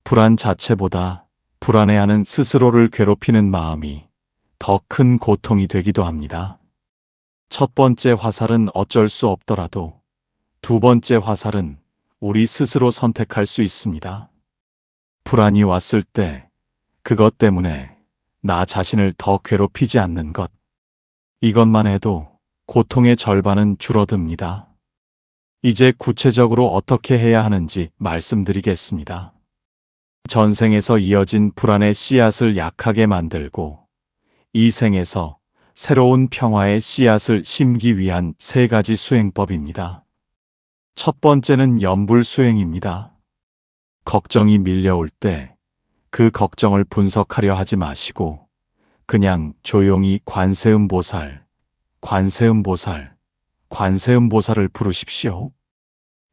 불안 자체보다 불안해하는 스스로를 괴롭히는 마음이 더 큰 고통이 되기도 합니다. 첫 번째 화살은 어쩔 수 없더라도 두 번째 화살은 우리 스스로 선택할 수 있습니다. 불안이 왔을 때 그것 때문에 나 자신을 더 괴롭히지 않는 것. 이것만 해도 고통의 절반은 줄어듭니다. 이제 구체적으로 어떻게 해야 하는지 말씀드리겠습니다. 전생에서 이어진 불안의 씨앗을 약하게 만들고 이 생에서 새로운 평화의 씨앗을 심기 위한 3가지 수행법입니다. 첫 번째는 염불수행입니다. 걱정이 밀려올 때 그 걱정을 분석하려 하지 마시고 그냥 조용히 관세음보살, 관세음보살, 관세음보살을 부르십시오.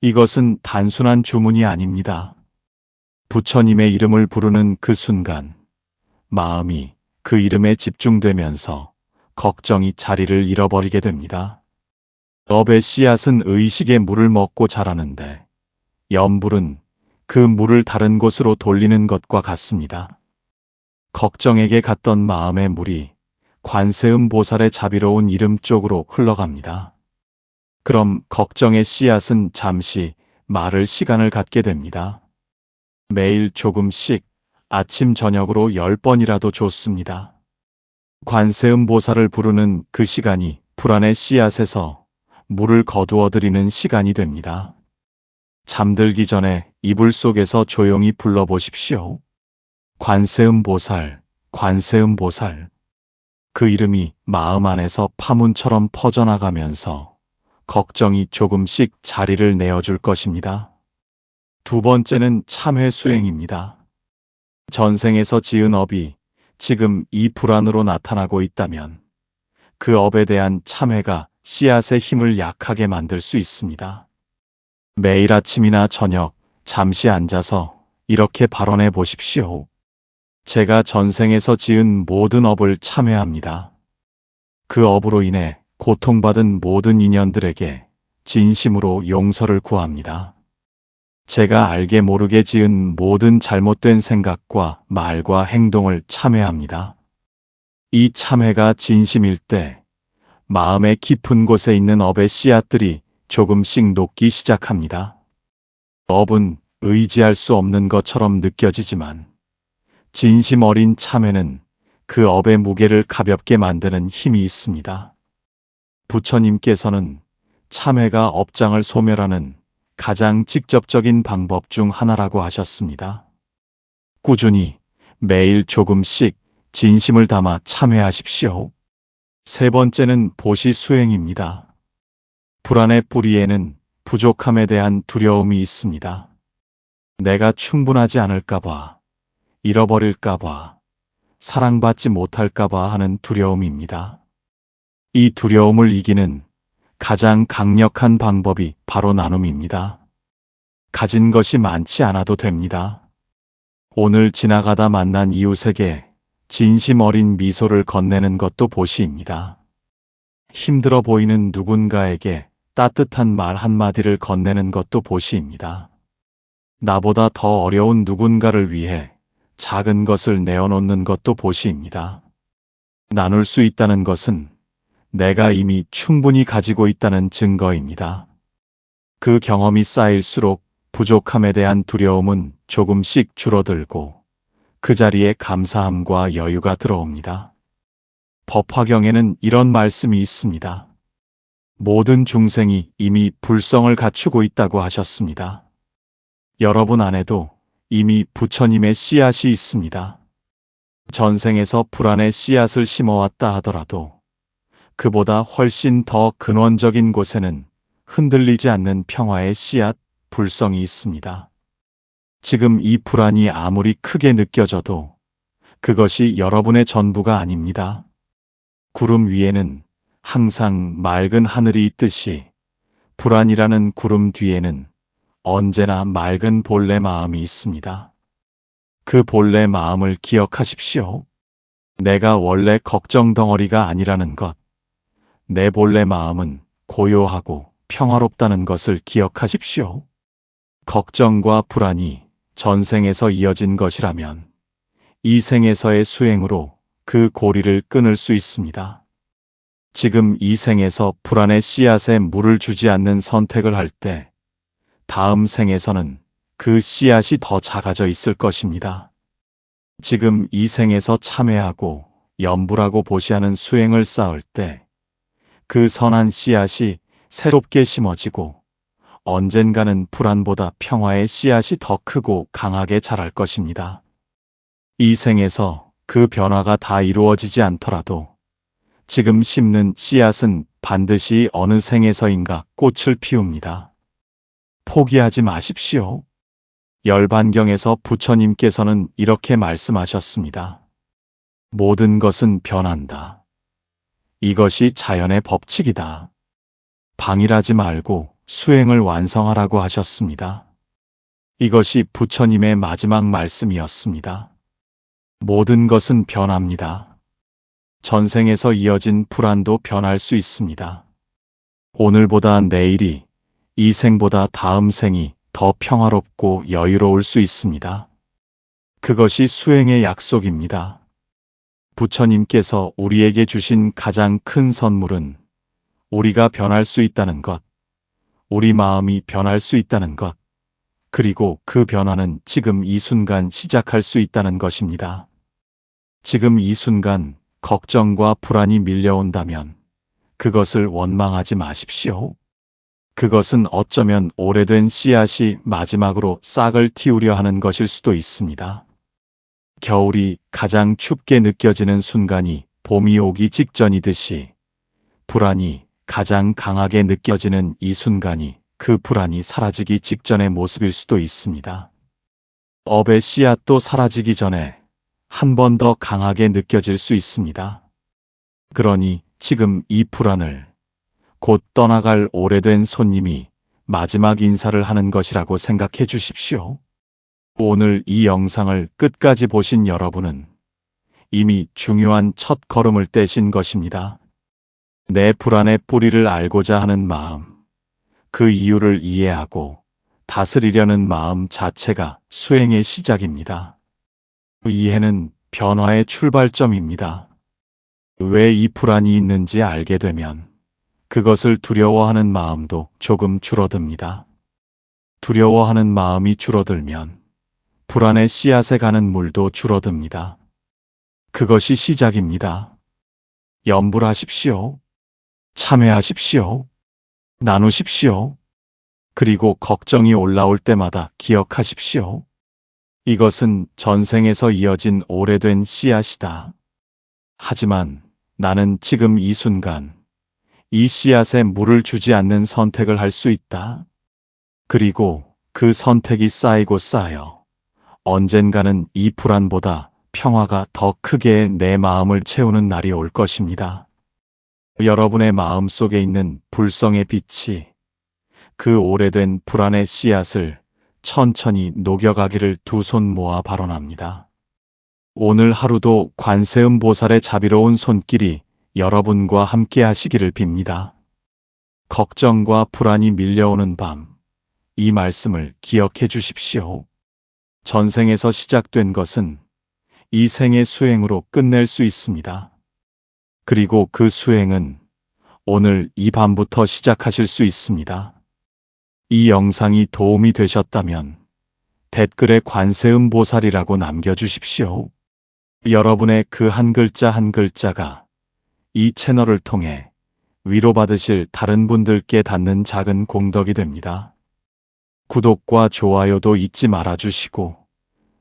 이것은 단순한 주문이 아닙니다. 부처님의 이름을 부르는 그 순간 마음이 그 이름에 집중되면서 걱정이 자리를 잃어버리게 됩니다. 업의 씨앗은 의식의 물을 먹고 자라는데 염불은 그 물을 다른 곳으로 돌리는 것과 같습니다. 걱정에게 갔던 마음의 물이 관세음보살의 자비로운 이름 쪽으로 흘러갑니다. 그럼 걱정의 씨앗은 잠시 마를 시간을 갖게 됩니다. 매일 조금씩 아침 저녁으로 10번이라도 좋습니다. 관세음보살을 부르는 그 시간이 불안의 씨앗에서 물을 거두어 드리는 시간이 됩니다. 잠들기 전에 이불 속에서 조용히 불러보십시오. 관세음보살, 관세음보살. 그 이름이 마음 안에서 파문처럼 퍼져나가면서 걱정이 조금씩 자리를 내어줄 것입니다. 두 번째는 참회 수행입니다. 전생에서 지은 업이 지금 이 불안으로 나타나고 있다면 그 업에 대한 참회가 씨앗의 힘을 약하게 만들 수 있습니다. 매일 아침이나 저녁 잠시 앉아서 이렇게 발언해 보십시오. 제가 전생에서 지은 모든 업을 참회합니다. 그 업으로 인해 고통받은 모든 인연들에게 진심으로 용서를 구합니다. 제가 알게 모르게 지은 모든 잘못된 생각과 말과 행동을 참회합니다. 이 참회가 진심일 때 마음의 깊은 곳에 있는 업의 씨앗들이 조금씩 녹기 시작합니다. 업은 의지할 수 없는 것처럼 느껴지지만 진심 어린 참회는 그 업의 무게를 가볍게 만드는 힘이 있습니다. 부처님께서는 참회가 업장을 소멸하는 가장 직접적인 방법 중 하나라고 하셨습니다. 꾸준히 매일 조금씩 진심을 담아 참회하십시오. 세 번째는 보시 수행입니다. 불안의 뿌리에는 부족함에 대한 두려움이 있습니다. 내가 충분하지 않을까봐, 잃어버릴까봐, 사랑받지 못할까봐 하는 두려움입니다. 이 두려움을 이기는 가장 강력한 방법이 바로 나눔입니다. 가진 것이 많지 않아도 됩니다. 오늘 지나가다 만난 이웃에게 진심 어린 미소를 건네는 것도 보시입니다. 힘들어 보이는 누군가에게 따뜻한 말 한마디를 건네는 것도 보시입니다. 나보다 더 어려운 누군가를 위해 작은 것을 내어놓는 것도 보시입니다. 나눌 수 있다는 것은 내가 이미 충분히 가지고 있다는 증거입니다. 그 경험이 쌓일수록 부족함에 대한 두려움은 조금씩 줄어들고 그 자리에 감사함과 여유가 들어옵니다. 법화경에는 이런 말씀이 있습니다. 모든 중생이 이미 불성을 갖추고 있다고 하셨습니다. 여러분 안에도 이미 부처님의 씨앗이 있습니다. 전생에서 불안의 씨앗을 심어왔다 하더라도 그보다 훨씬 더 근원적인 곳에는 흔들리지 않는 평화의 씨앗, 불성이 있습니다. 지금 이 불안이 아무리 크게 느껴져도 그것이 여러분의 전부가 아닙니다. 구름 위에는 항상 맑은 하늘이 있듯이 불안이라는 구름 뒤에는 언제나 맑은 본래 마음이 있습니다. 그 본래 마음을 기억하십시오. 내가 원래 걱정 덩어리가 아니라는 것, 내 본래 마음은 고요하고 평화롭다는 것을 기억하십시오. 걱정과 불안이 전생에서 이어진 것이라면 이 생에서의 수행으로 그 고리를 끊을 수 있습니다. 지금 이 생에서 불안의 씨앗에 물을 주지 않는 선택을 할 때 다음 생에서는 그 씨앗이 더 작아져 있을 것입니다. 지금 이 생에서 참회하고 염불하고 보시하는 수행을 쌓을 때 그 선한 씨앗이 새롭게 심어지고 언젠가는 불안보다 평화의 씨앗이 더 크고 강하게 자랄 것입니다. 이 생에서 그 변화가 다 이루어지지 않더라도 지금 심는 씨앗은 반드시 어느 생에서인가 꽃을 피웁니다. 포기하지 마십시오. 열반경에서 부처님께서는 이렇게 말씀하셨습니다. 모든 것은 변한다. 이것이 자연의 법칙이다. 방일하지 말고 수행을 완성하라고 하셨습니다. 이것이 부처님의 마지막 말씀이었습니다. 모든 것은 변합니다. 전생에서 이어진 불안도 변할 수 있습니다. 오늘보다 내일이, 이 생보다 다음 생이 더 평화롭고 여유로울 수 있습니다. 그것이 수행의 약속입니다. 부처님께서 우리에게 주신 가장 큰 선물은 우리가 변할 수 있다는 것, 우리 마음이 변할 수 있다는 것, 그리고 그 변화는 지금 이 순간 시작할 수 있다는 것입니다. 지금 이 순간 걱정과 불안이 밀려온다면 그것을 원망하지 마십시오. 그것은 어쩌면 오래된 씨앗이 마지막으로 싹을 틔우려 하는 것일 수도 있습니다. 겨울이 가장 춥게 느껴지는 순간이 봄이 오기 직전이듯이 불안이 가장 강하게 느껴지는 이 순간이 그 불안이 사라지기 직전의 모습일 수도 있습니다. 업의 씨앗도 사라지기 전에 한 번 더 강하게 느껴질 수 있습니다. 그러니 지금 이 불안을 곧 떠나갈 오래된 손님이 마지막 인사를 하는 것이라고 생각해 주십시오. 오늘 이 영상을 끝까지 보신 여러분은 이미 중요한 첫 걸음을 떼신 것입니다. 내 불안의 뿌리를 알고자 하는 마음, 그 이유를 이해하고 다스리려는 마음 자체가 수행의 시작입니다. 이해는 변화의 출발점입니다. 왜 이 불안이 있는지 알게 되면 그것을 두려워하는 마음도 조금 줄어듭니다. 두려워하는 마음이 줄어들면 불안의 씨앗에 가는 물도 줄어듭니다. 그것이 시작입니다. 염불하십시오. 참회하십시오. 나누십시오. 그리고 걱정이 올라올 때마다 기억하십시오. 이것은 전생에서 이어진 오래된 씨앗이다. 하지만 나는 지금 이 순간 이 씨앗에 물을 주지 않는 선택을 할 수 있다. 그리고 그 선택이 쌓이고 쌓여 언젠가는 이 불안보다 평화가 더 크게 내 마음을 채우는 날이 올 것입니다. 여러분의 마음 속에 있는 불성의 빛이 그 오래된 불안의 씨앗을 천천히 녹여가기를 두 손 모아 발언합니다. 오늘 하루도 관세음 보살의 자비로운 손길이 여러분과 함께 하시기를 빕니다. 걱정과 불안이 밀려오는 밤, 이 말씀을 기억해 주십시오. 전생에서 시작된 것은 이 생의 수행으로 끝낼 수 있습니다. 그리고 그 수행은 오늘 이 밤부터 시작하실 수 있습니다. 이 영상이 도움이 되셨다면 댓글에 관세음 보살이라고 남겨주십시오. 여러분의 그 한 글자 한 글자가 이 채널을 통해 위로받으실 다른 분들께 닿는 작은 공덕이 됩니다. 구독과 좋아요도 잊지 말아주시고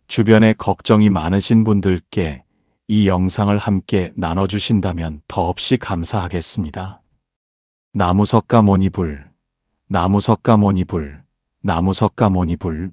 주변에 걱정이 많으신 분들께 이 영상을 함께 나눠주신다면 더없이 감사하겠습니다. 나무석가모니불, 나무석가모니불, 나무석가모니불.